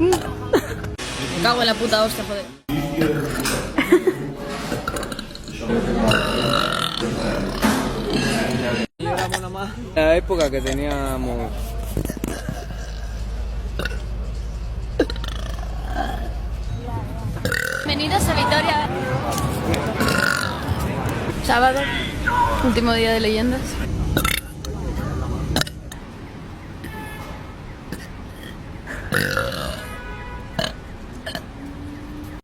Me cago en la puta hostia, joder. La época que teníamos. Bienvenidos a Vitoria. Sábado, último día de leyendas.